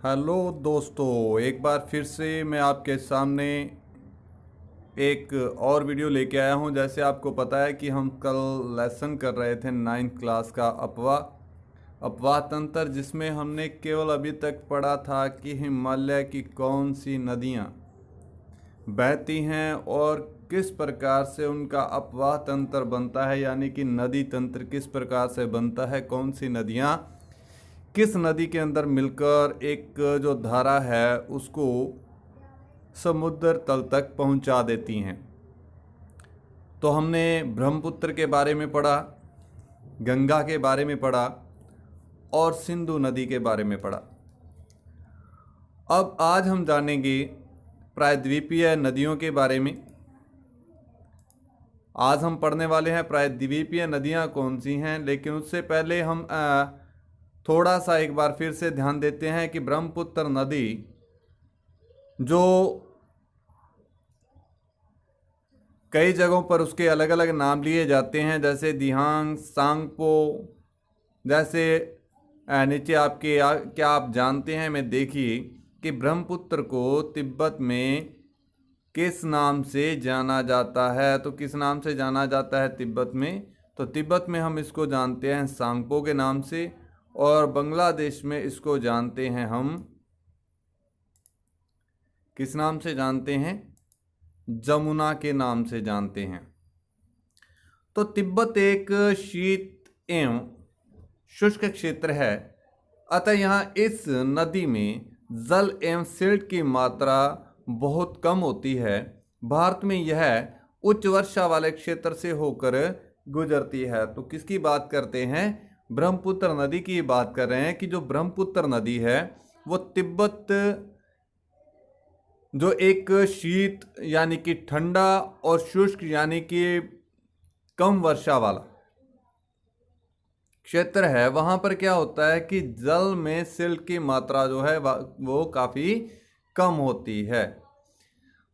Hello दोस्तों, एक बार फिर से मैं आपके सामने एक और वीडियो लेके आया हूं। जैसे आपको पता है कि हम कल लेसन कर रहे थे 9th क्लास का अपवाह तंत्र, जिसमें हमने केवल अभी तक पढ़ा था कि हिमालय की कौन सी नदियां बहती हैं और किस प्रकार से उनका अपवाह तंत्र बनता है, यानी कि नदी तंत्र किस प्रकार से बनता है, कौन सी नदियां किस नदी के अंदर मिलकर एक जो धारा है उसको समुद्र तल तक पहुंचा देती हैं। तो हमने ब्रह्मपुत्र के बारे में पढ़ा, गंगा के बारे में पढ़ा और सिंधु नदी के बारे में पढ़ा। अब आज हम जानेंगे प्रायद्वीपीय नदियों के बारे में। आज हम पढ़ने वाले हैं प्रायद्वीपीय नदियां कौन सी हैं, लेकिन उससे पहले हम थोड़ा सा एक बार फिर से ध्यान देते हैं कि ब्रह्मपुत्र नदी जो कई जगहों पर उसके अलग अलग नाम लिए जाते हैं, जैसे दिहांग, सांगपो, जैसे नीचे आपके क्या आप जानते हैं में देखिए कि ब्रह्मपुत्र को तिब्बत में किस नाम से जाना जाता है। तो किस नाम से जाना जाता है तिब्बत में? तो तिब्बत में हम इसको जानते हैं सांगपो के नाम से, और बांग्लादेश में इसको जानते हैं हम किस नाम से जानते हैं? जमुना के नाम से जानते हैं। तो तिब्बत एक शीत एवं शुष्क क्षेत्र है, अतः यहाँ इस नदी में जल एवं सिल्ट की मात्रा बहुत कम होती है। भारत में यह उच्च वर्षा वाले क्षेत्र से होकर गुजरती है। तो किसकी बात करते हैं? ब्रह्मपुत्र नदी की बात कर रहे हैं कि जो ब्रह्मपुत्र नदी है वो तिब्बत जो एक शीत यानी कि ठंडा और शुष्क यानी कि कम वर्षा वाला क्षेत्र है, वहां पर क्या होता है कि जल में सिल्ट की मात्रा जो है वो काफी कम होती है।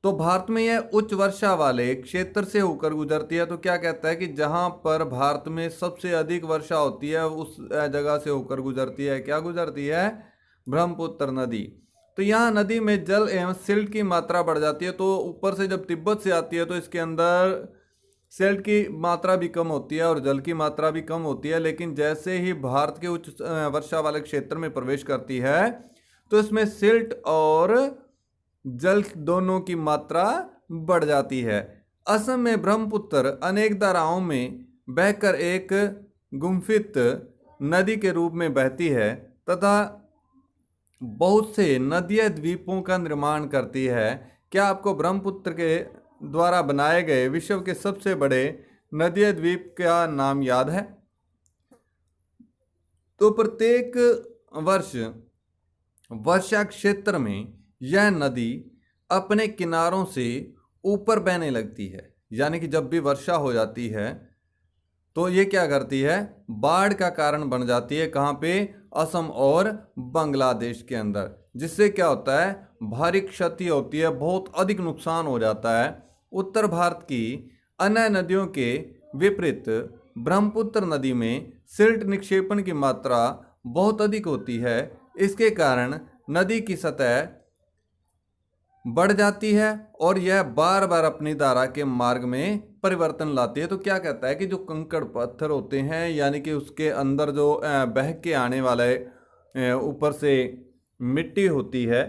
तो भारत में यह उच्च वर्षा वाले क्षेत्र से होकर गुजरती है। तो क्या कहता है कि जहां पर भारत में सबसे अधिक वर्षा होती है उस जगह से होकर गुजरती है। क्या गुजरती है? ब्रह्मपुत्र नदी। तो यहाँ नदी में जल एवं सिल्ट की मात्रा बढ़ जाती है। तो ऊपर से जब तिब्बत से आती है तो इसके अंदर सिल्ट की मात्रा भी कम होती है और जल की मात्रा भी कम होती है। लेकिन जैसे ही भारत के उच्च वर्षा वाले क्षेत्र में प्रवेश करती है तो इसमें सिल्ट और जल दोनों की मात्रा बढ़ जाती है। असम में ब्रह्मपुत्र अनेक धाराओं में बहकर एक गुम्फित नदी के रूप में बहती है तथा बहुत से नदियाँ द्वीपों का निर्माण करती है। क्या आपको ब्रह्मपुत्र के द्वारा बनाए गए विश्व के सबसे बड़े नदियाँ द्वीप का नाम याद है? तो प्रत्येक वर्ष वर्षा क्षेत्र में यह नदी अपने किनारों से ऊपर बहने लगती है। यानी कि जब भी वर्षा हो जाती है तो ये क्या करती है? बाढ़ का कारण बन जाती है। कहाँ पे? असम और बांग्लादेश के अंदर। जिससे क्या होता है? भारी क्षति होती है, बहुत अधिक नुकसान हो जाता है। उत्तर भारत की अन्य नदियों के विपरीत ब्रह्मपुत्र नदी में सिल्ट निक्षेपण की मात्रा बहुत अधिक होती है। इसके कारण नदी की सतह बढ़ जाती है और यह बार बार अपनी धारा के मार्ग में परिवर्तन लाती है। तो क्या कहता है कि जो कंकड़ पत्थर होते हैं यानी कि उसके अंदर जो बह के आने वाले ऊपर से मिट्टी होती है,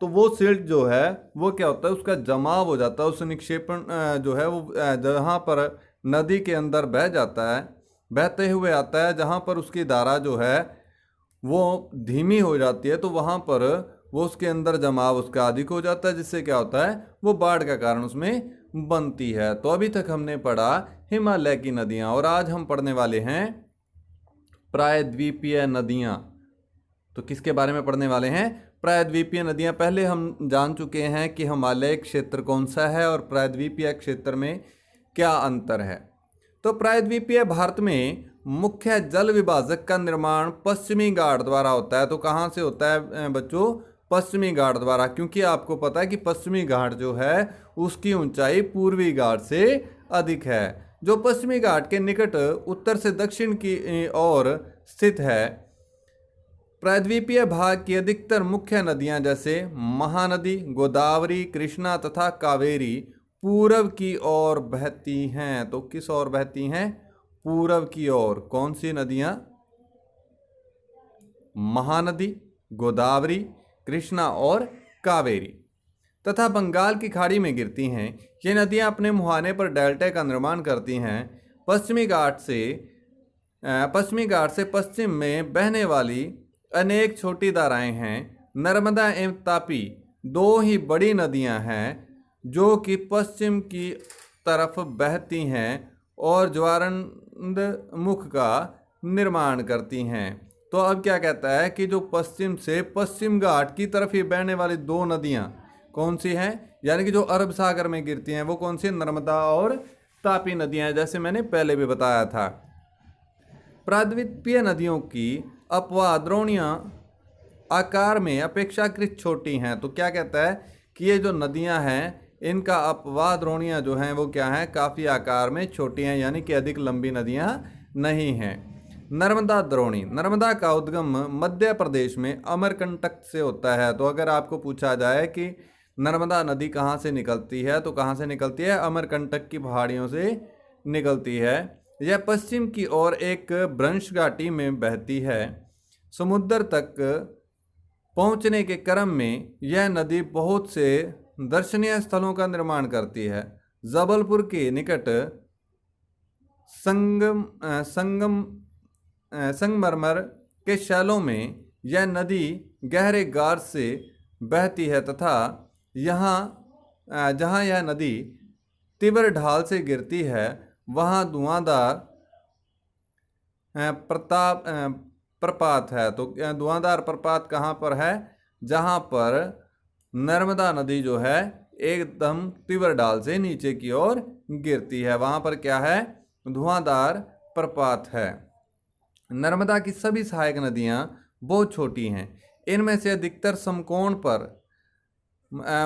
तो वो सिल्ट जो है वो क्या होता है? उसका जमाव हो जाता है। उस निक्षेपण जो है वो जहाँ पर नदी के अंदर बह जाता है, बहते हुए आता है, जहाँ पर उसकी धारा जो है वो धीमी हो जाती है, तो वहाँ पर वो उसके अंदर जमाव उसका अधिक हो जाता है, जिससे क्या होता है? वो बाढ़ का कारण उसमें बनती है। तो अभी तक हमने पढ़ा हिमालय की नदियाँ और आज हम पढ़ने वाले हैं प्रायद्वीपीय नदियाँ। तो किसके बारे में पढ़ने वाले हैं? प्रायद्वीपीय नदियाँ। पहले हम जान चुके हैं कि हिमालय क्षेत्र कौन सा है और प्रायद्वीपीय क्षेत्र में क्या अंतर है। तो प्रायद्वीपीय भारत में मुख्य जल विभाजक का निर्माण पश्चिमी घाट द्वारा होता है। तो कहाँ से होता है बच्चों? पश्चिमी घाट द्वारा, क्योंकि आपको पता है कि पश्चिमी घाट जो है उसकी ऊंचाई पूर्वी घाट से अधिक है। जो पश्चिमी घाट के निकट उत्तर से दक्षिण की ओर स्थित है, प्रायद्वीपीय भाग की अधिकतर मुख्य नदियां जैसे महानदी, गोदावरी, कृष्णा तथा कावेरी पूरब की ओर बहती हैं। तो किस ओर बहती हैं? पूरब की ओर। कौन सी नदियां? महानदी, गोदावरी, कृष्णा और कावेरी तथा बंगाल की खाड़ी में गिरती हैं। ये नदियां अपने मुहाने पर डेल्टा का निर्माण करती हैं। पश्चिमी घाट से पश्चिम में बहने वाली अनेक छोटी धाराएं हैं। नर्मदा एवं तापी दो ही बड़ी नदियां हैं जो कि पश्चिम की तरफ बहती हैं और ज्वारंद मुख का निर्माण करती हैं। तो अब क्या कहता है कि जो पश्चिम से पश्चिम घाट की तरफ ही बहने वाली दो नदियां कौन सी हैं, यानी कि जो अरब सागर में गिरती हैं, वो कौन सी? नर्मदा और तापी नदियां हैं, जैसे मैंने पहले भी बताया था। प्रायद्वीपीय नदियों की अपवाह द्रोणियां आकार में अपेक्षाकृत छोटी हैं। तो क्या कहता है कि ये जो नदियां हैं इनका अपवाह द्रोणियां जो हैं वो क्या हैं? काफ़ी आकार में छोटी हैं, यानी कि अधिक लंबी नदियां नहीं हैं। नर्मदा द्रोणी, नर्मदा का उद्गम मध्य प्रदेश में अमरकंटक से होता है। तो अगर आपको पूछा जाए कि नर्मदा नदी कहाँ से निकलती है, तो कहाँ से निकलती है? अमरकंटक की पहाड़ियों से निकलती है। यह पश्चिम की ओर एक भ्रंश घाटी में बहती है। समुद्र तक पहुँचने के क्रम में यह नदी बहुत से दर्शनीय स्थलों का निर्माण करती है। जबलपुर के निकट संगमरमर के शैलों में यह नदी गहरे गार से बहती है तथा जहाँ यह नदी तीव्र ढाल से गिरती है वहाँ धुआंधार प्रपात है। तो धुआंधार प्रपात कहाँ पर है? जहाँ पर नर्मदा नदी जो है एकदम तीव्र ढाल से नीचे की ओर गिरती है, वहाँ पर क्या है? धुआंधार प्रपात है। नर्मदा की सभी सहायक नदियाँ बहुत छोटी हैं। इनमें से अधिकतर समकोण पर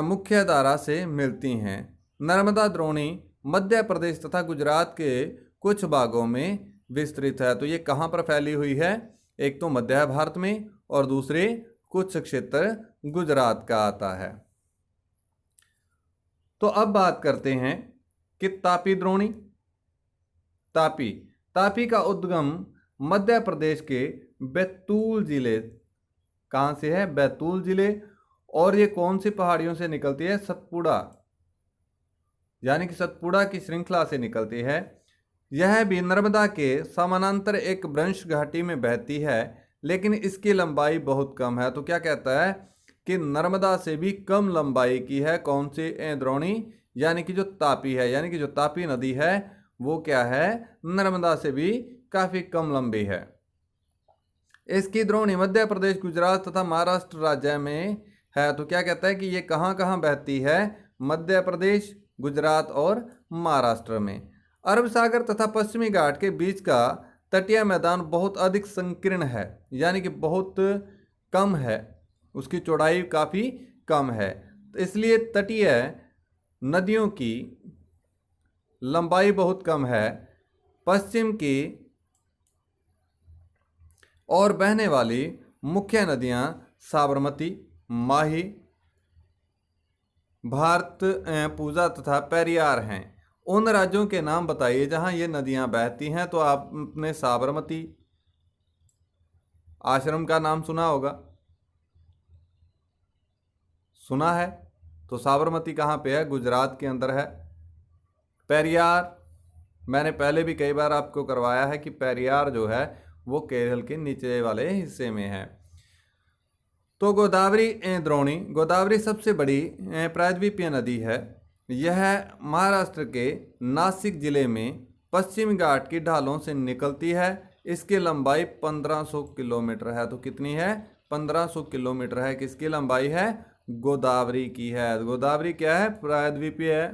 मुख्य धारा से मिलती हैं। नर्मदा द्रोणी मध्य प्रदेश तथा गुजरात के कुछ भागों में विस्तृत है। तो ये कहाँ पर फैली हुई है? एक तो मध्य भारत में और दूसरे कुछ क्षेत्र गुजरात का आता है। तो अब बात करते हैं कि तापी द्रोणी। तापी का उद्गम मध्य प्रदेश के बैतूल जिले, कहाँ से है? बैतूल जिले। और ये कौन सी पहाड़ियों से निकलती है? सतपुड़ा, यानी कि सतपुड़ा की श्रृंखला से निकलती है। यह भी नर्मदा के समानांतर एक भ्रंश घाटी में बहती है, लेकिन इसकी लंबाई बहुत कम है। तो क्या कहता है कि नर्मदा से भी कम लंबाई की है कौन सी? द्रोणी, यानी कि जो तापी है, यानी कि जो तापी नदी है वो क्या है? नर्मदा से भी काफ़ी कम लंबी है। इसकी द्रोणी मध्य प्रदेश, गुजरात तथा महाराष्ट्र राज्य में है। तो क्या कहता है कि ये कहाँ कहाँ बहती है? मध्य प्रदेश, गुजरात और महाराष्ट्र में। अरब सागर तथा पश्चिमी घाट के बीच का तटीय मैदान बहुत अधिक संकीर्ण है, यानी कि बहुत कम है, उसकी चौड़ाई काफ़ी कम है। तो इसलिए तटीय नदियों की लंबाई बहुत कम है। पश्चिम की और बहने वाली मुख्य नदियां साबरमती, माही, भारत पूजा तथा पेरियार हैं। उन राज्यों के नाम बताइए जहां ये नदियां बहती हैं। तो आपने साबरमती आश्रम का नाम सुना होगा, सुना है? तो साबरमती कहाँ पे है? गुजरात के अंदर है। पेरियार मैंने पहले भी कई बार आपको करवाया है कि पेरियार जो है वो केरल के नीचे वाले हिस्से में है। तो गोदावरी द्रोणी, गोदावरी सबसे बड़ी प्रायद्वीपीय नदी है। यह महाराष्ट्र के नासिक जिले में पश्चिम घाट की ढालों से निकलती है। इसकी लंबाई 1500 किलोमीटर है। तो कितनी है? 1500 किलोमीटर है। किसकी लंबाई है? गोदावरी की है। गोदावरी क्या है? प्रायद्वीपीय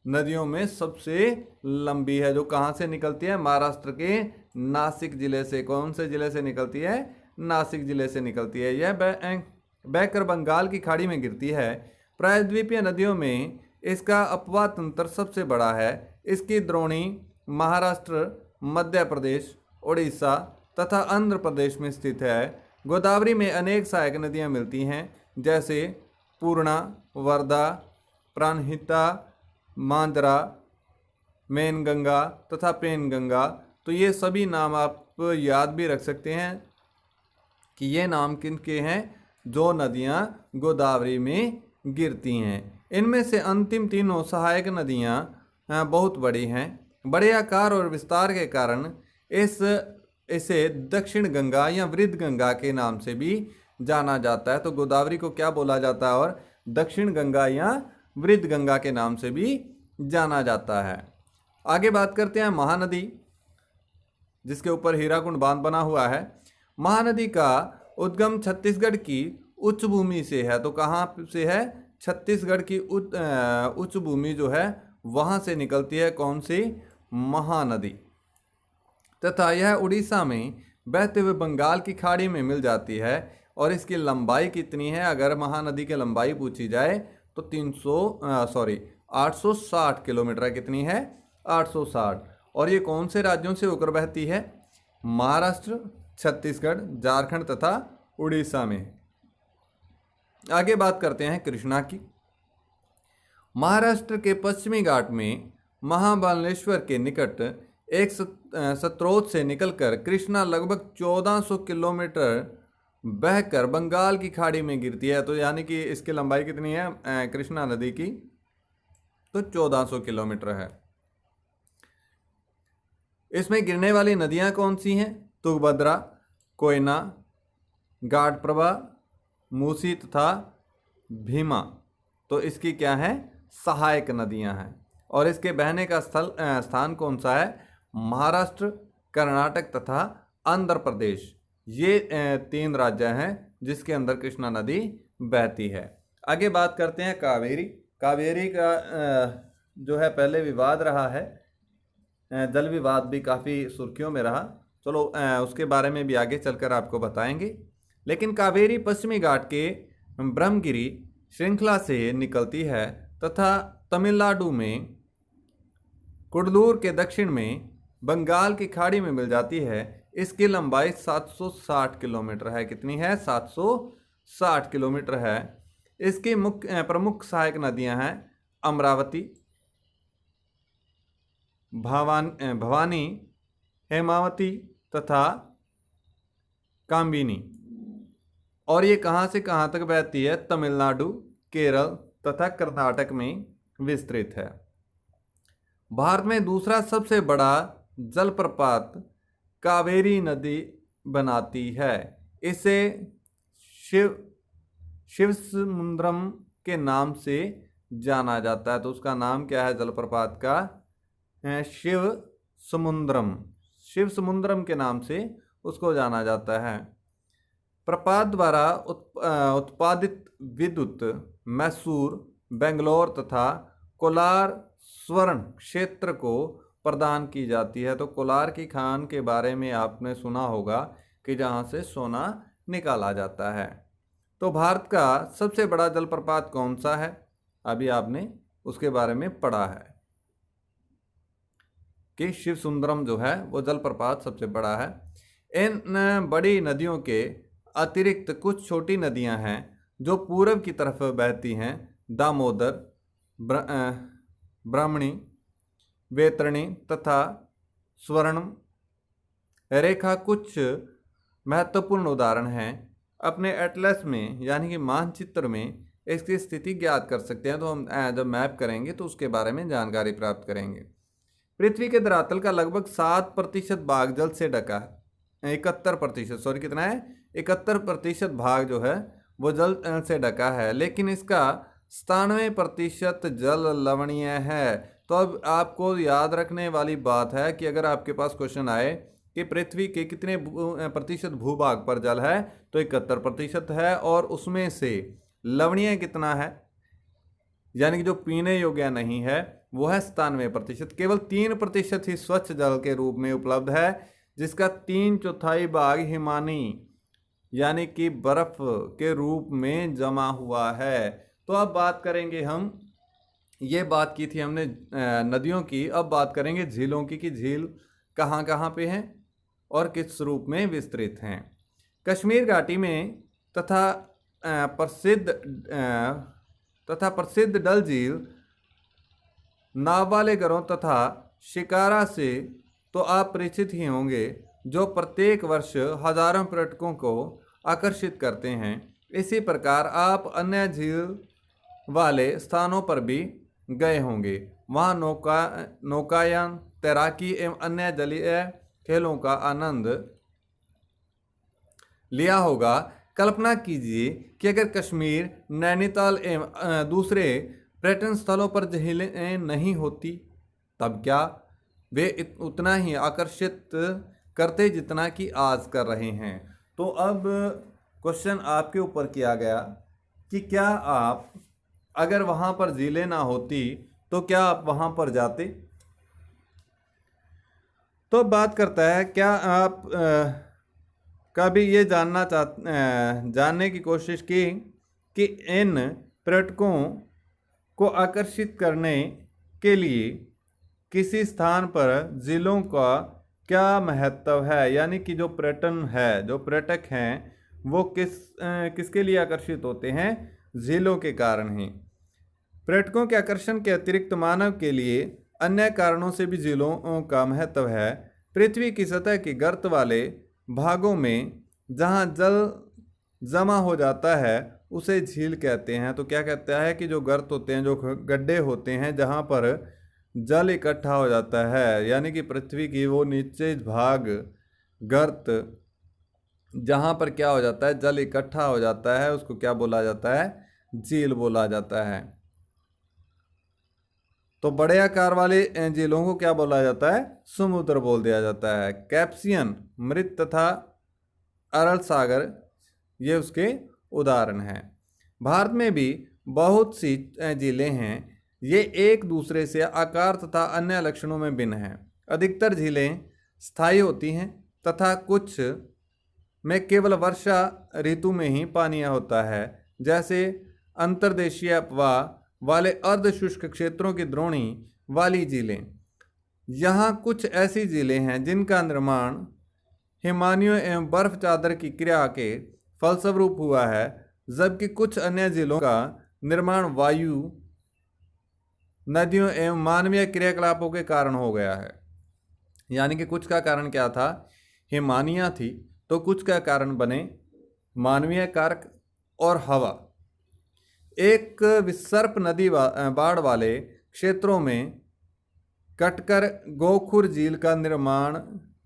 नदियों में सबसे लंबी है। जो कहाँ से निकलती है? महाराष्ट्र के नासिक जिले से। कौन से जिले से निकलती है? नासिक जिले से निकलती है। यह बहकर बंगाल की खाड़ी में गिरती है। प्रायद्वीपीय नदियों में इसका अपवाह तंत्र सबसे बड़ा है। इसकी द्रोणी महाराष्ट्र, मध्य प्रदेश, उड़ीसा तथा आंध्र प्रदेश में स्थित है। गोदावरी में अनेक सहायक नदियाँ मिलती हैं, जैसे पूर्णा, वर्धा, प्राणहिता, मांजरा, मेनगंगा तथा पेनगंगा। तो ये सभी नाम आप याद भी रख सकते हैं कि ये नाम किन के हैं, जो नदियाँ गोदावरी में गिरती हैं। इनमें से अंतिम तीनों सहायक नदियाँ बहुत बड़ी हैं। बड़े आकार और विस्तार के कारण इसे दक्षिण गंगा या वृद्ध गंगा के नाम से भी जाना जाता है। तो गोदावरी को क्या बोला जाता है, और दक्षिण गंगा या वृद्ध गंगा के नाम से भी जाना जाता है। आगे बात करते हैं महानदी, जिसके ऊपर हीराकुंड बांध बना हुआ है। महानदी का उद्गम छत्तीसगढ़ की उच्च भूमि से है। तो कहाँ से है, छत्तीसगढ़ की उच्च भूमि जो है वहाँ से निकलती है। कौन सी, महानदी। तथा यह उड़ीसा में बहते हुए बंगाल की खाड़ी में मिल जाती है। और इसकी लंबाई कितनी है, अगर महानदी की लंबाई पूछी जाए तो 860 किलोमीटर है। कितनी है, 860। और ये कौन से राज्यों से होकर बहती है, महाराष्ट्र, छत्तीसगढ़, झारखंड तथा उड़ीसा में। आगे बात करते हैं कृष्णा की। महाराष्ट्र के पश्चिमी घाट में महाबलेश्वर के निकट एक स्रोत से निकलकर कृष्णा लगभग 1400 किलोमीटर बहकर बंगाल की खाड़ी में गिरती है। तो यानी कि इसकी लंबाई कितनी है कृष्णा नदी की, तो 1400 किलोमीटर है। इसमें गिरने वाली नदियां कौन सी हैं, तुंगभद्रा, कोयना, घाटप्रभा, मूसी तथा भीमा। तो इसकी क्या है, सहायक नदियां हैं। और इसके बहने का स्थान कौन सा है, महाराष्ट्र, कर्नाटक तथा आंध्र प्रदेश। ये 3 राज्य हैं जिसके अंदर कृष्णा नदी बहती है। आगे बात करते हैं कावेरी। कावेरी का जो है पहले विवाद रहा है, जल विवाद भी काफ़ी सुर्खियों में रहा। चलो उसके बारे में भी आगे चलकर आपको बताएंगे। लेकिन कावेरी पश्चिमी घाट के ब्रह्मगिरी श्रृंखला से निकलती है तथा तमिलनाडु में कुडलूर के दक्षिण में बंगाल की खाड़ी में मिल जाती है। इसकी लंबाई 760 किलोमीटर है। कितनी है, 760 किलोमीटर है। इसकी प्रमुख सहायक नदियां हैं अमरावती, भवानी, हेमावती तथा काम्बिनी। और ये कहाँ से कहाँ तक बहती है, तमिलनाडु, केरल तथा कर्नाटक में विस्तृत है। भारत में दूसरा सबसे बड़ा जलप्रपात कावेरी नदी बनाती है। इसे शिवसमुद्रम के नाम से जाना जाता है। तो उसका नाम क्या है जलप्रपात का, शिवसमुद्रम के नाम से उसको जाना जाता है। प्रपात द्वारा उत्पादित विद्युत मैसूर, बेंगलोर तथा कोलार स्वर्ण क्षेत्र को प्रदान की जाती है। तो कोलार की खान के बारे में आपने सुना होगा कि जहाँ से सोना निकाला जाता है। तो भारत का सबसे बड़ा जलप्रपात कौन सा है, अभी आपने उसके बारे में पढ़ा है कि शिवसुंदरम जो है वो जलप्रपात सबसे बड़ा है। इन बड़ी नदियों के अतिरिक्त कुछ छोटी नदियां हैं जो पूर्व की तरफ बहती हैं। दामोदर, ब्राह्मणी, वैतरणी तथा स्वर्णम रेखा कुछ महत्वपूर्ण उदाहरण हैं। अपने एटलस में यानी कि मानचित्र में इसकी स्थिति ज्ञात कर सकते हैं। तो हम जब मैप करेंगे तो उसके बारे में जानकारी प्राप्त करेंगे। पृथ्वी के धरातल का लगभग 7% भाग जल से ढका है। 71%, कितना है, 71% भाग जो है वो जल से ढका है। लेकिन इसका 97% जल लवणीय है। तो अब आपको याद रखने वाली बात है कि अगर आपके पास क्वेश्चन आए कि पृथ्वी के कितने प्रतिशत भूभाग पर जल है, तो 71% है। और उसमें से लवणीय कितना है, यानी कि जो पीने योग्य नहीं है, वो है 97%। केवल 3% ही स्वच्छ जल के रूप में उपलब्ध है, जिसका 3/4 भाग हिमानी यानी कि बर्फ के रूप में जमा हुआ है। तो अब बात करेंगे हम, ये बात की थी हमने नदियों की, अब बात करेंगे झीलों की कि झील कहाँ कहाँ पे हैं और किस रूप में विस्तृत हैं। कश्मीर घाटी में तथा प्रसिद्ध डल झील, नाव वाले घरों तथा शिकारा से तो आप परिचित ही होंगे, जो प्रत्येक वर्ष हजारों पर्यटकों को आकर्षित करते हैं। इसी प्रकार आप अन्य झील वाले स्थानों पर भी गए होंगे। वहाँ नौकायान, तैराकी एवं अन्य जलीय खेलों का आनंद लिया होगा। कल्पना कीजिए कि अगर कश्मीर, नैनीताल एवं दूसरे पर्यटन स्थलों पर झीलें नहीं होती, तब क्या वे उतना ही आकर्षित करते जितना कि आज कर रहे हैं। तो अब क्वेश्चन आपके ऊपर किया गया कि क्या आप, अगर वहाँ पर झीलें ना होती तो क्या आप वहाँ पर जाते। तो बात करता है, क्या आप कभी ये जानने की कोशिश की कि इन पर्यटकों को आकर्षित करने के लिए किसी स्थान पर झीलों का क्या महत्व है। यानी कि जो पर्यटन है, जो पर्यटक हैं, वो किसके लिए आकर्षित होते हैं, झीलों के कारण ही। पर्यटकों के आकर्षण के अतिरिक्त मानव के लिए अन्य कारणों से भी झीलों का महत्व है। पृथ्वी की सतह के गर्त वाले भागों में जहाँ जल जमा हो जाता है उसे झील कहते हैं। तो क्या कहता है कि जो गर्त होते हैं, जो गड्ढे होते हैं, जहाँ पर जल इकट्ठा हो जाता है, यानी कि पृथ्वी की वो नीचे भाग गर्त, जहाँ पर क्या हो जाता है, जल इकट्ठा हो जाता है, उसको क्या बोला जाता है, झील बोला जाता है। तो बड़े आकार वाले झीलों को क्या बोला जाता है, समुद्र बोल दिया जाता है। कैप्सियन, मृत तथा अरल सागर, ये उसके उदाहरण हैं। भारत में भी बहुत सी झीलें हैं। ये एक दूसरे से आकार तथा अन्य लक्षणों में भिन्न हैं। अधिकतर झीलें स्थायी होती हैं तथा कुछ में केवल वर्षा ऋतु में ही पानी होता है, जैसे अंतर्देशीय अपवाह वाले अर्ध शुष्क क्षेत्रों की द्रोणी वाली झीलें। यहाँ कुछ ऐसी झीलें हैं जिनका निर्माण हिमानियों एवं बर्फ चादर की क्रिया के फलस्वरूप हुआ है, जबकि कुछ अन्य झीलों का निर्माण वायु, नदियों एवं मानवीय क्रियाकलापों के कारण हो गया है। यानी कि कुछ का कारण क्या था, हिमानियाँ थी, तो कुछ का कारण बने मानवीय कारक और हवा। एक विसर्प नदी बाढ़ वाले क्षेत्रों में कटकर गोखुर झील का निर्माण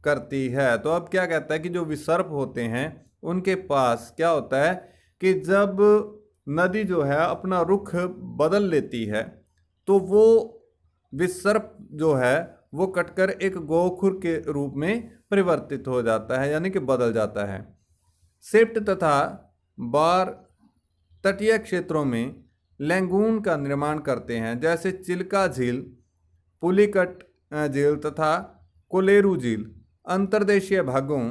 करती है। तो अब क्या कहता है कि जो विसर्प होते हैं उनके पास क्या होता है कि जब नदी जो है अपना रुख बदल लेती है तो वो विसर्प जो है वो कटकर एक गोखुर के रूप में परिवर्तित हो जाता है, यानी कि बदल जाता है। सिफ्ट तथा बार तटीय क्षेत्रों में लैंगून का निर्माण करते हैं, जैसे चिल्का झील, पुलिकट झील तथा कोलेरू झील। अंतर्देशीय भागों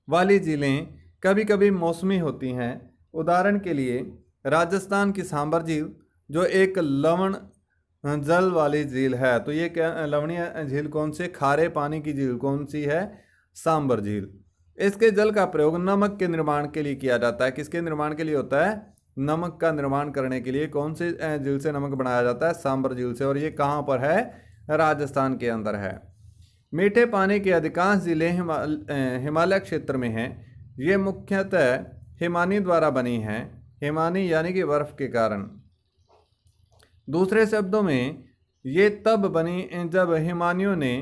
वाली झीलें कभी कभी मौसमी होती हैं। उदाहरण के लिए राजस्थान की सांबर झील, जो एक लवण जल वाली झील है। तो ये क्या लवणीय झील कौन सी, खारे पानी की झील कौन सी है, सांबर झील। इसके जल का प्रयोग नमक के निर्माण के लिए किया जाता है। किसके निर्माण के लिए होता है, नमक का निर्माण करने के लिए। कौन सी झील से नमक बनाया जाता है, सांबर झील से, और ये कहाँ पर है, राजस्थान के अंदर है। मीठे पानी की अधिकांश झीलें हिमालय क्षेत्र में हैं। ये मुख्यतः हिमानी द्वारा बनी हैं। हिमानी यानी कि बर्फ के कारण। दूसरे शब्दों में ये तब बनी जब हिमानियों ने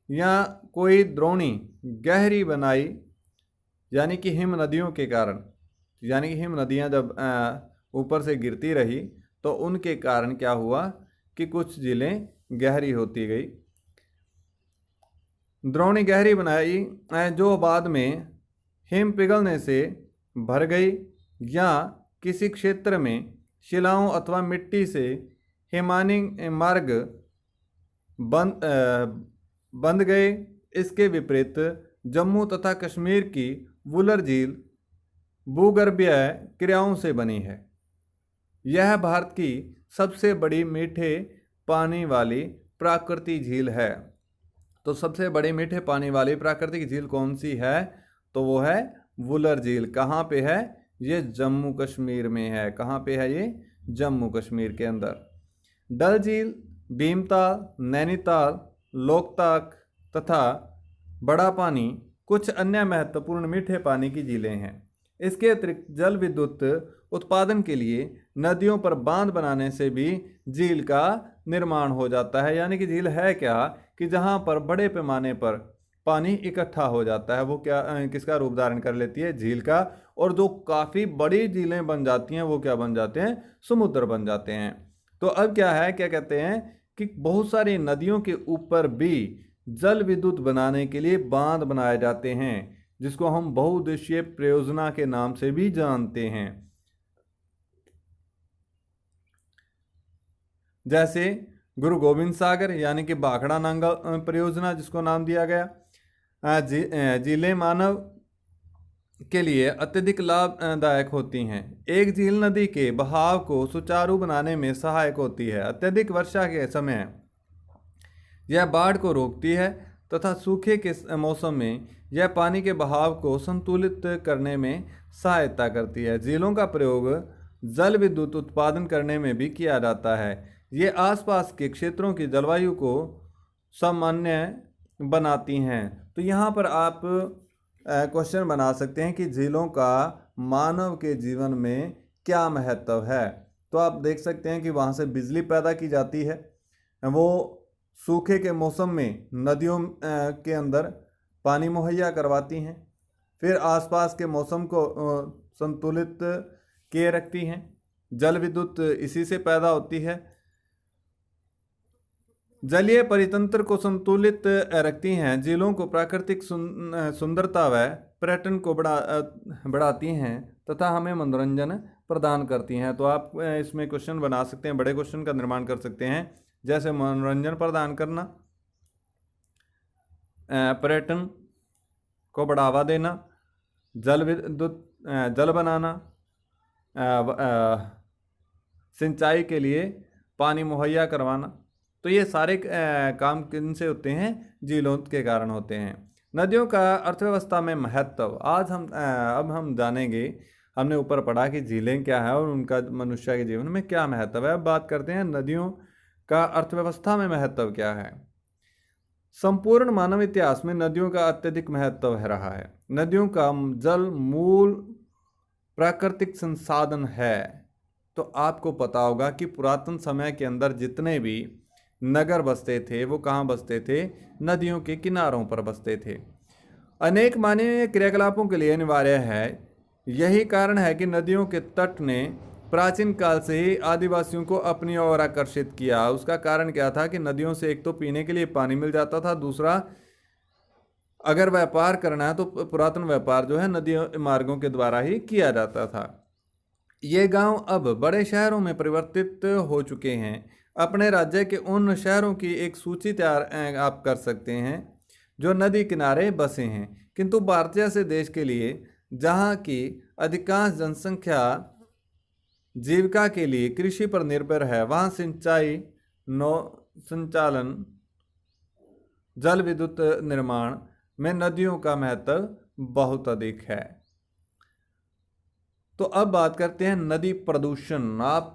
या कोई द्रोणी गहरी बनाई, यानी कि हिम नदियों के कारण। यानी कि हिम नदियाँ जब ऊपर से गिरती रही तो उनके कारण क्या हुआ कि कुछ झीलें गहरी होती गई। द्रोणी गहरी बनाई जो बाद में हिम पिघलने से भर गई, या किसी क्षेत्र में शिलाओं अथवा मिट्टी से हिमानी मार्ग बंध गए। इसके विपरीत जम्मू तथा कश्मीर की वुलर झील भूगर्भीय क्रियाओं से बनी है। यह भारत की सबसे बड़ी मीठे पानी वाली प्राकृतिक झील है। तो सबसे बड़ी मीठे पानी वाली प्राकृतिक झील कौन सी है, तो वो है वुलर झील। कहाँ पे है? ये जम्मू कश्मीर में है। कहाँ पे है ये? जम्मू कश्मीर के अंदर। डल झील, भीमताल, नैनीताल, लोकताक तथा बड़ा पानी कुछ अन्य महत्वपूर्ण मीठे पानी की झीलें हैं। इसके अतिरिक्त जल विद्युत उत्पादन के लिए नदियों पर बांध बनाने से भी झील का निर्माण हो जाता है। यानी कि झील है क्या कि जहाँ पर बड़े पैमाने पर पानी इकट्ठा हो जाता है, वो क्या किसका रूप धारण कर लेती है? झील का। और जो काफ़ी बड़ी झीलें बन जाती हैं वो क्या बन जाते हैं? समुद्र बन जाते हैं। तो अब क्या है, क्या कहते हैं कि बहुत सारी नदियों के ऊपर भी जल विद्युत बनाने के लिए बांध बनाए जाते हैं, जिसको हम बहुउद्देशीय परियोजना के नाम से भी जानते हैं। जैसे गुरु गोविंद सागर यानी कि भाखड़ा नांगल परियोजना, जिसको नाम दिया गया। झीलें मानव के लिए अत्यधिक लाभदायक होती हैं। एक झील नदी के बहाव को सुचारू बनाने में सहायक होती है। अत्यधिक वर्षा के समय यह बाढ़ को रोकती है तथा सूखे के मौसम में यह पानी के बहाव को संतुलित करने में सहायता करती है। झीलों का प्रयोग जल विद्युत उत्पादन करने में भी किया जाता है। ये आसपास के क्षेत्रों की जलवायु को सामान्य बनाती हैं। तो यहाँ पर आप क्वेश्चन बना सकते हैं कि झीलों का मानव के जीवन में क्या महत्व है। तो आप देख सकते हैं कि वहाँ से बिजली पैदा की जाती है, वो सूखे के मौसम में नदियों के अंदर पानी मुहैया करवाती हैं, फिर आसपास के मौसम को संतुलित किए रखती हैं। जल विद्युत इसी से पैदा होती है। जलीय परितंत्र को संतुलित रखती हैं। झीलों को प्राकृतिक सुंदरता व पर्यटन को बढ़ाती हैं तथा हमें मनोरंजन प्रदान करती हैं। तो आप इसमें क्वेश्चन बना सकते हैं, बड़े क्वेश्चन का निर्माण कर सकते हैं, जैसे मनोरंजन प्रदान करना, पर्यटन को बढ़ावा देना, जल विद्युत जल बनाना, सिंचाई के लिए पानी मुहैया करवाना। तो ये सारे काम किन से होते हैं? झीलों के कारण होते हैं। नदियों का अर्थव्यवस्था में महत्व आज अब हम जानेंगे। हमने ऊपर पढ़ा कि झीलें क्या है और उनका मनुष्य के जीवन में क्या महत्व है। अब बात करते हैं नदियों का अर्थव्यवस्था में महत्व क्या है। संपूर्ण मानव इतिहास में नदियों का अत्यधिक महत्व रहा है। नदियों का जल मूल प्राकृतिक संसाधन है। तो आपको पता होगा कि पुरातन समय के अंदर जितने भी नगर बसते थे वो कहाँ बसते थे? नदियों के किनारों पर बसते थे। अनेक मानवीय क्रियाकलापों के लिए अनिवार्य है। यही कारण है कि नदियों के तट ने प्राचीन काल से ही आदिवासियों को अपनी ओर आकर्षित किया। उसका कारण क्या था कि नदियों से एक तो पीने के लिए पानी मिल जाता था, दूसरा अगर व्यापार करना है तो पुरातन व्यापार जो है नदी मार्गों के द्वारा ही किया जाता था। ये गांव अब बड़े शहरों में परिवर्तित हो चुके हैं। अपने राज्य के उन शहरों की एक सूची तैयार आप कर सकते हैं जो नदी किनारे बसे हैं, किंतु भारत जैसे देश के लिए जहां की अधिकांश जनसंख्या जीविका के लिए कृषि पर निर्भर है, वहां सिंचाई, नौ संचालन, जल विद्युत निर्माण में नदियों का महत्व बहुत अधिक है। तो अब बात करते हैं नदी प्रदूषण। आप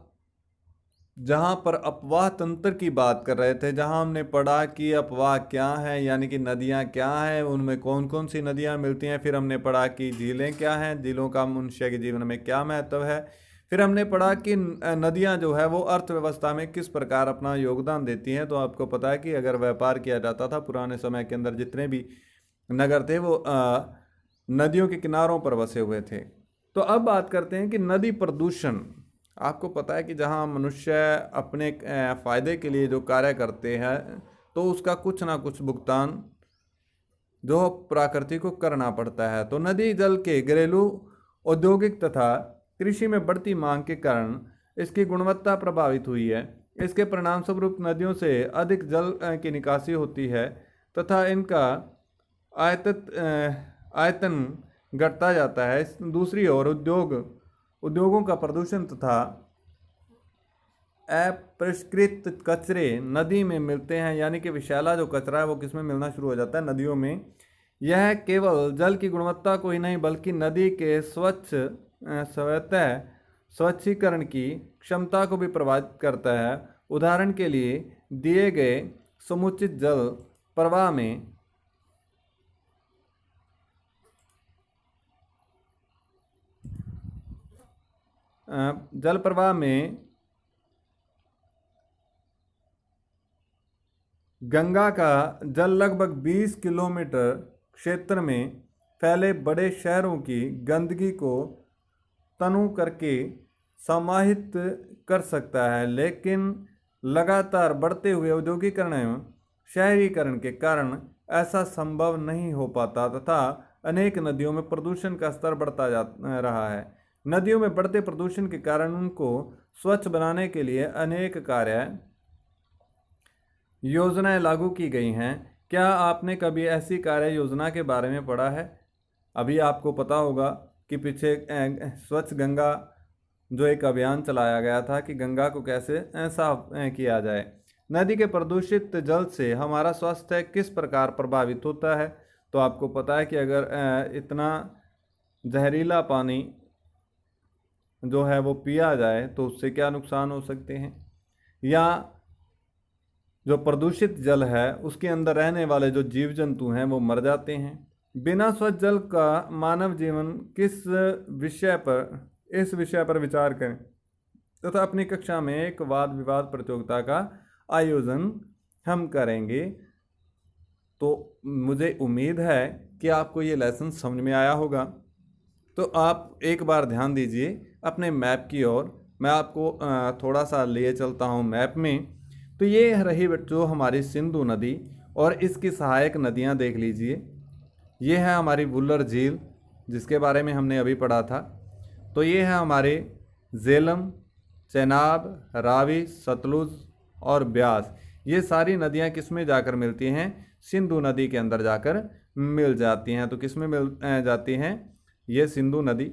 जहाँ पर अपवाह तंत्र की बात कर रहे थे, जहाँ हमने पढ़ा कि अपवाह क्या है, यानी कि नदियाँ क्या हैं, उनमें कौन कौन सी नदियाँ मिलती हैं। फिर हमने पढ़ा कि झीलें क्या हैं, झीलों का मनुष्य के जीवन में क्या महत्व है। फिर हमने पढ़ा कि नदियाँ जो है वो अर्थव्यवस्था में किस प्रकार अपना योगदान देती हैं। तो आपको पता है कि अगर व्यापार किया जाता था पुराने समय के अंदर, जितने भी नगर थे वो नदियों के किनारों पर बसे हुए थे। तो अब बात करते हैं कि नदी प्रदूषण। आपको पता है कि जहाँ मनुष्य अपने फ़ायदे के लिए जो कार्य करते हैं तो उसका कुछ ना कुछ भुगतान जो प्रकृति को करना पड़ता है। तो नदी जल के घरेलू, औद्योगिक तथा कृषि में बढ़ती मांग के कारण इसकी गुणवत्ता प्रभावित हुई है। इसके परिणाम स्वरूप नदियों से अधिक जल की निकासी होती है तथा इनका आयतन घटता जाता है। दूसरी ओर उद्योगों का प्रदूषण तथा अपरिष्कृत कचरे नदी में मिलते हैं, यानी कि विषैला जो कचरा है वो किस में मिलना शुरू हो जाता है? नदियों में। यह केवल जल की गुणवत्ता को ही नहीं बल्कि नदी के स्वतः स्वच्छीकरण की क्षमता को भी प्रभावित करता है। उदाहरण के लिए दिए गए समुचित जल प्रवाह में गंगा का जल लगभग 20 किलोमीटर क्षेत्र में फैले बड़े शहरों की गंदगी को तनु करके समाहित कर सकता है, लेकिन लगातार बढ़ते हुए औद्योगिकरण एवं शहरीकरण के कारण ऐसा संभव नहीं हो पाता तथा अनेक नदियों में प्रदूषण का स्तर बढ़ता जा रहा है। नदियों में बढ़ते प्रदूषण के कारण उनको स्वच्छ बनाने के लिए अनेक कार्य योजनाएं लागू की गई हैं। क्या आपने कभी ऐसी कार्य योजना के बारे में पढ़ा है? अभी आपको पता होगा कि पीछे स्वच्छ गंगा जो एक अभियान चलाया गया था कि गंगा को कैसे साफ किया जाए। नदी के प्रदूषित जल से हमारा स्वास्थ्य किस प्रकार प्रभावित होता है? तो आपको पता है कि अगर इतना जहरीला पानी जो है वो पिया जाए तो उससे क्या नुकसान हो सकते हैं, या जो प्रदूषित जल है उसके अंदर रहने वाले जो जीव जंतु हैं वो मर जाते हैं। बिना स्वच्छ जल का मानव जीवन इस विषय पर विचार करें तथा अपनी कक्षा में एक वाद विवाद प्रतियोगिता का आयोजन हम करेंगे। तो मुझे उम्मीद है कि आपको ये लेसन समझ में आया होगा। तो आप एक बार ध्यान दीजिए अपने मैप की ओर। मैं आपको थोड़ा सा लिए चलता हूँ मैप में। तो ये रही बच्चों हमारी सिंधु नदी और इसकी सहायक नदियाँ देख लीजिए। ये है हमारी वुलर झील जिसके बारे में हमने अभी पढ़ा था। तो ये है हमारे झेलम, चेनाब, रावी, सतलुज और ब्यास। ये सारी नदियाँ किस में जाकर मिलती हैं? सिंधु नदी के अंदर जाकर मिल जाती हैं। तो किस में मिल जाती हैं? ये सिंधु नदी।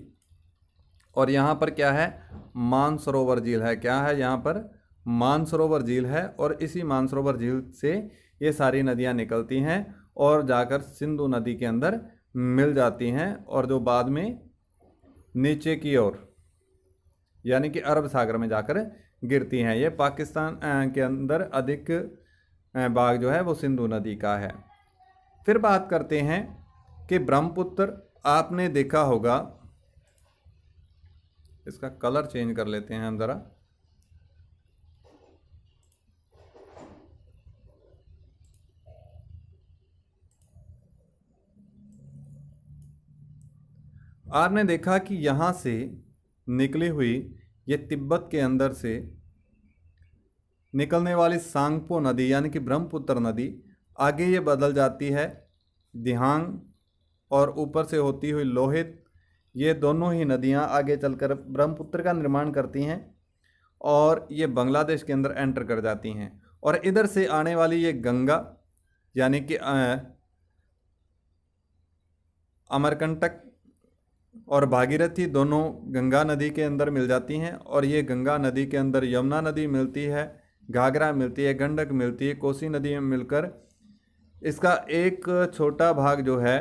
और यहाँ पर क्या है? मानसरोवर झील है। क्या है यहाँ पर? मानसरोवर झील है। और इसी मानसरोवर झील से ये सारी नदियाँ निकलती हैं और जाकर सिंधु नदी के अंदर मिल जाती हैं, और जो बाद में नीचे की ओर यानी कि अरब सागर में जाकर गिरती हैं। ये पाकिस्तान के अंदर अधिक भाग जो है वो सिंधु नदी का है। फिर बात करते हैं कि ब्रह्मपुत्र। आपने देखा होगा, इसका कलर चेंज कर लेते हैं हम ज़रा। आपने देखा कि यहाँ से निकली हुई ये तिब्बत के अंदर से निकलने वाली सांगपो नदी यानी कि ब्रह्मपुत्र नदी आगे ये बदल जाती है दिहांग, और ऊपर से होती हुई लोहित। ये दोनों ही नदियाँ आगे चलकर ब्रह्मपुत्र का निर्माण करती हैं और ये बांग्लादेश के अंदर एंटर कर जाती हैं। और इधर से आने वाली ये गंगा यानी कि अमरकंटक और भागीरथी दोनों गंगा नदी के अंदर मिल जाती हैं। और ये गंगा नदी के अंदर यमुना नदी मिलती है, घाघरा मिलती है, गंडक मिलती है, कोसी नदी में मिलकर इसका एक छोटा भाग जो है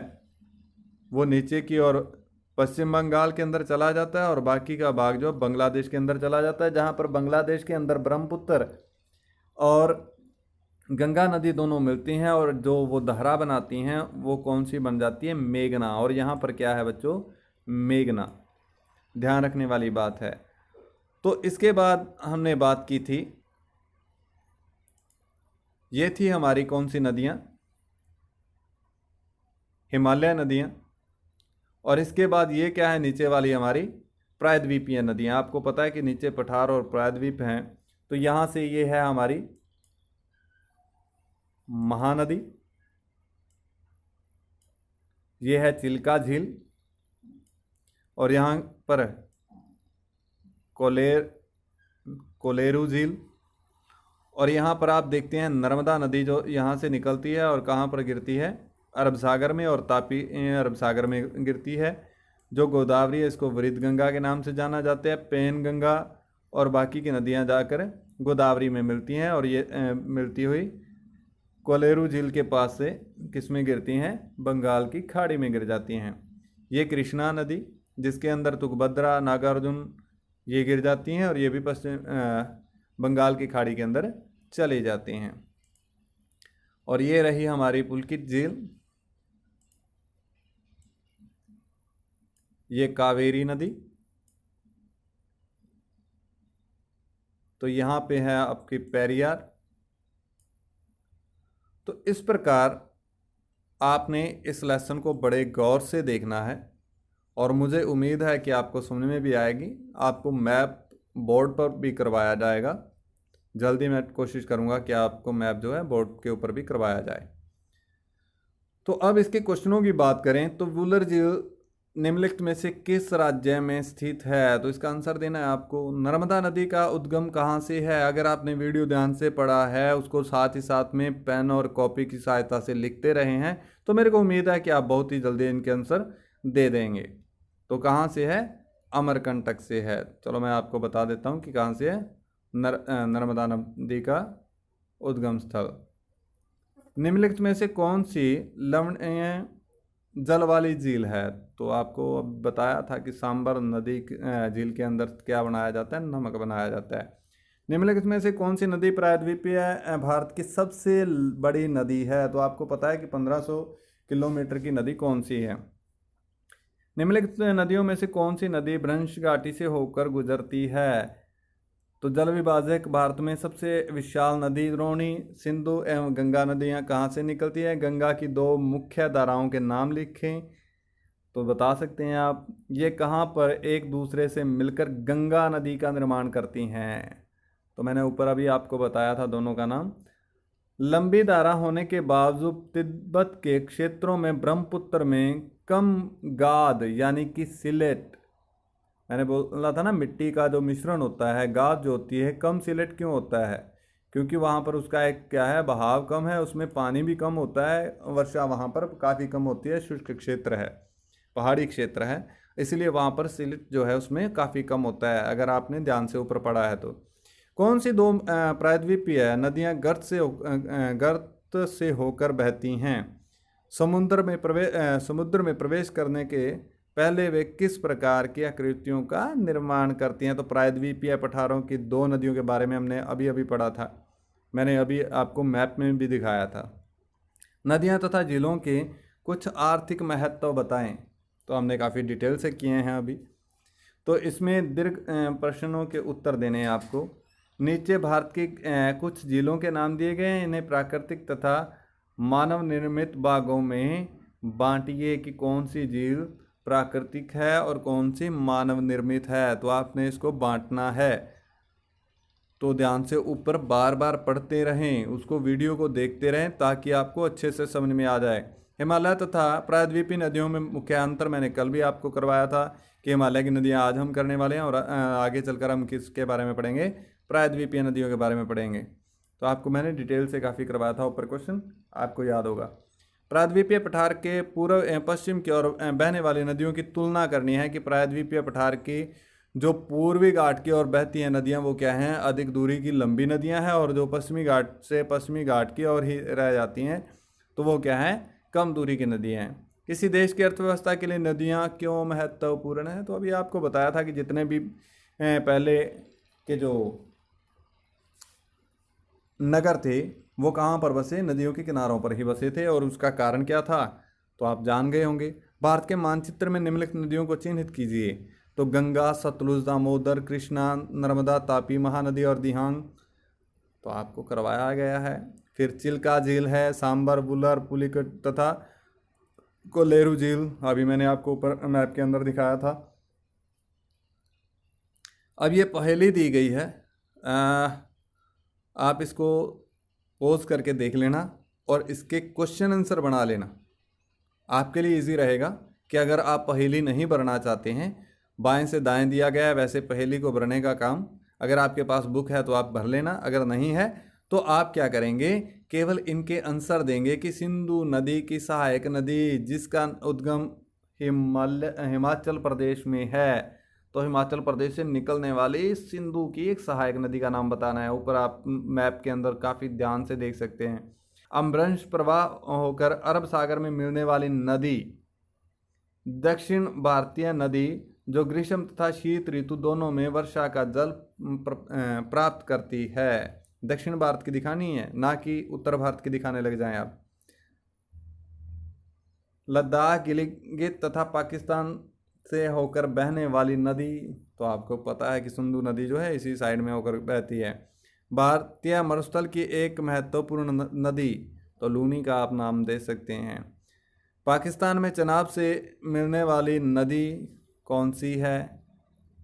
वो नीचे की ओर पश्चिम बंगाल के अंदर चला जाता है और बाकी का भाग जो बांग्लादेश के अंदर चला जाता है, जहाँ पर बांग्लादेश के अंदर ब्रह्मपुत्र और गंगा नदी दोनों मिलती हैं और जो वो धारा बनाती हैं वो कौन सी बन जाती है? मेघना। और यहाँ पर क्या है बच्चों? मेघना। ध्यान रखने वाली बात है। तो इसके बाद हमने बात की थी, ये थी हमारी कौन सी नदियाँ? हिमालय नदियाँ। और इसके बाद ये क्या है? नीचे वाली हमारी प्रायद्वीपीय नदियाँ। आपको पता है कि नीचे पठार और प्रायद्वीप हैं। तो यहाँ से ये है हमारी महानदी, ये है चिल्का झील, और यहाँ पर कोलेरू झील। और यहाँ पर आप देखते हैं नर्मदा नदी जो यहाँ से निकलती है और कहाँ पर गिरती है? अरब सागर में, और तापी अरब सागर में गिरती है। जो गोदावरी है इसको वृद्ध गंगा के नाम से जाना जाता है। पेन गंगा और बाकी की नदियाँ जाकर गोदावरी में मिलती हैं और ये मिलती हुई कोलेरू झील के पास से किस में गिरती हैं? बंगाल की खाड़ी में गिर जाती हैं। ये कृष्णा नदी जिसके अंदर तुंगभद्रा, नागार्जुन ये गिर जाती हैं और ये भी पश्चिम बंगाल की खाड़ी के अंदर चली जाती हैं। और ये रही हमारी पुलकित झील, ये कावेरी नदी। तो यहाँ पे है आपकी पेरियार। तो इस प्रकार आपने इस लेसन को बड़े गौर से देखना है और मुझे उम्मीद है कि आपको समझ में भी आएगी। आपको मैप बोर्ड पर भी करवाया जाएगा, जल्दी मैं कोशिश करूँगा कि आपको मैप जो है बोर्ड के ऊपर भी करवाया जाए। तो अब इसके क्वेश्चनों की बात करें तो वुलर झील निम्नलिखित में से किस राज्य में स्थित है? तो इसका आंसर देना है आपको। नर्मदा नदी का उद्गम कहाँ से है? अगर आपने वीडियो ध्यान से पढ़ा है, उसको साथ ही साथ में पेन और कॉपी की सहायता से लिखते रहे हैं, तो मेरे को उम्मीद है कि आप बहुत ही जल्दी इनके आंसर दे देंगे। तो कहाँ से है? अमरकंटक से है। चलो मैं आपको बता देता हूँ कि कहाँ से है नर्मदा नदी का उद्गम स्थल। निम्नलिखित में से कौन सी लवणीय जल वाली झील है? तो आपको अब बताया था कि सांबर नदी झील के अंदर क्या बनाया जाता है? नमक बनाया जाता है। निम्नलिखित में से कौन सी नदी प्रायद्वीपीय भारत की सबसे बड़ी नदी है? तो आपको पता है कि 1500 किलोमीटर की नदी कौन सी है? निम्नलिखित नदियों में से कौन सी नदी भ्रंश घाटी से होकर गुजरती है? तो जल विभाजक भारत में सबसे विशाल नदी द्रोणी, सिंधु एवं गंगा नदियाँ कहाँ से निकलती है? गंगा की दो मुख्य धाराओं के नाम लिखें। तो बता सकते हैं आप, ये कहाँ पर एक दूसरे से मिलकर गंगा नदी का निर्माण करती हैं? तो मैंने ऊपर अभी आपको बताया था दोनों का नाम। लंबी धारा होने के बावजूद तिब्बत के क्षेत्रों में ब्रह्मपुत्र में कम गाद यानी कि सिलेट, मैंने बोला था ना मिट्टी का जो मिश्रण होता है, गाद जो होती है, कम सिलेट क्यों होता है? क्योंकि वहाँ पर उसका एक क्या है, बहाव कम है, उसमें पानी भी कम होता है, वर्षा वहाँ पर काफ़ी कम होती है, शुष्क क्षेत्र है, पहाड़ी क्षेत्र है, इसलिए वहाँ पर सिलेट जो है उसमें काफ़ी कम होता है, अगर आपने ध्यान से ऊपर पढ़ा है तो। कौन सी दो प्रायद्वीपीय नदियाँ गर्त से होकर बहती हैं? समुद्र में प्रवेश करने के पहले वे किस प्रकार की आकृतियों का निर्माण करती हैं? तो प्रायद्वीपीय पठारों की दो नदियों के बारे में हमने अभी अभी पढ़ा था, मैंने अभी आपको मैप में भी दिखाया था। नदियां तथा झीलों के कुछ आर्थिक महत्व बताएं। तो हमने काफ़ी डिटेल से किए हैं अभी। तो इसमें दीर्घ प्रश्नों के उत्तर देने हैं आपको। नीचे भारत की कुछ झीलों के नाम दिए गए हैं, इन्हें प्राकृतिक तथा मानव निर्मित भागों में बांटिए कि कौन सी झील प्राकृतिक है और कौन सी मानव निर्मित है। तो आपने इसको बांटना है, तो ध्यान से ऊपर बार बार पढ़ते रहें, उसको वीडियो को देखते रहें ताकि आपको अच्छे से समझ में आ जाए। हिमालय तथा प्रायद्वीपीय नदियों में मुख्य अंतर मैंने कल भी आपको करवाया था कि हिमालय की नदियाँ आज हम करने वाले हैं और आगे चलकर हम किसके बारे में पढ़ेंगे? प्रायद्वीपीय नदियों के बारे में पढ़ेंगे। तो आपको मैंने डिटेल से काफ़ी करवाया था, ऊपर क्वेश्चन आपको याद होगा। प्रायद्वीपीय पठार के पूर्व एवं पश्चिम की ओर बहने वाली नदियों की तुलना करनी है कि प्रायद्वीपीय पठार की जो पूर्वी घाट की ओर बहती हैं नदियां वो क्या हैं? अधिक दूरी की लंबी नदियां हैं, और जो पश्चिमी घाट से पश्चिमी घाट की ओर ही रह जाती हैं तो वो क्या है? कम दूरी की नदियां हैं। किसी देश की अर्थव्यवस्था के लिए नदियां क्यों महत्वपूर्ण हैं? तो अभी आपको बताया था कि जितने भी पहले के जो नगर थे वो कहाँ पर बसे? नदियों के किनारों पर ही बसे थे, और उसका कारण क्या था तो आप जान गए होंगे। भारत के मानचित्र में निम्नलिखित नदियों को चिन्हित कीजिए। तो गंगा, सतलुज, दामोदर, कृष्णा, नर्मदा, तापी, महानदी और दिहांग तो आपको करवाया गया है। फिर चिल्का झील है, सांबर, बुलर, पुलिकट तथा कोलेरू झील अभी मैंने आपको ऊपर मैप के अंदर दिखाया था। अब ये पहेली दी गई है, आप इसको पॉज करके देख लेना और इसके क्वेश्चन आंसर बना लेना। आपके लिए इजी रहेगा कि अगर आप पहेली नहीं भरना चाहते हैं, बाएं से दाएं दिया गया है वैसे पहेली को भरने का काम, अगर आपके पास बुक है तो आप भर लेना, अगर नहीं है तो आप क्या करेंगे? केवल इनके आंसर देंगे कि सिंधु नदी की सहायक नदी जिसका उद्गम हिमाचल प्रदेश में है, तो हिमाचल प्रदेश से निकलने वाली सिंधु की एक सहायक नदी का नाम बताना है। ऊपर आप मैप के अंदर काफ़ी ध्यान से देख सकते हैं। अमरंश प्रवाह होकर अरब सागर में मिलने वाली नदी दक्षिण भारतीय नदी जो ग्रीष्म तथा शीत ऋतु दोनों में वर्षा का जल प्राप्त करती है। दक्षिण भारत की दिखानी है, ना कि उत्तर भारत की दिखाने लग जाएं आप। लद्दाख, गिलगित तथा पाकिस्तान से होकर बहने वाली नदी, तो आपको पता है कि सिंधु नदी जो है इसी साइड में होकर बहती है। भारतीय मरुस्थल की एक महत्वपूर्ण नदी, तो लूनी का आप नाम दे सकते हैं। पाकिस्तान में चनाब से मिलने वाली नदी कौन सी है?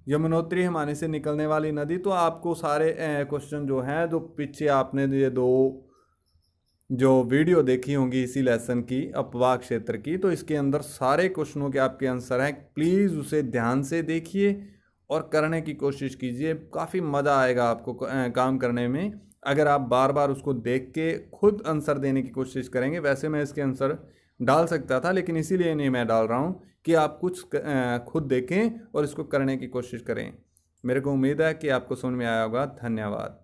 यमुनोत्री हिमानी से निकलने वाली नदी। तो आपको सारे क्वेश्चन जो हैं, जो पीछे आपने ये दो जो वीडियो देखी होंगी इसी लेसन की अपवाह क्षेत्र की, तो इसके अंदर सारे क्वेश्चनों के आपके आंसर हैं। प्लीज़ उसे ध्यान से देखिए और करने की कोशिश कीजिए। काफ़ी मज़ा आएगा आपको काम करने में, अगर आप बार बार उसको देख के खुद आंसर देने की कोशिश करेंगे। वैसे मैं इसके आंसर डाल सकता था, लेकिन इसीलिए नहीं मैं डाल रहा हूँ कि आप कुछ खुद देखें और इसको करने की कोशिश करें। मेरे को उम्मीद है कि आपको समझ में आया होगा। धन्यवाद।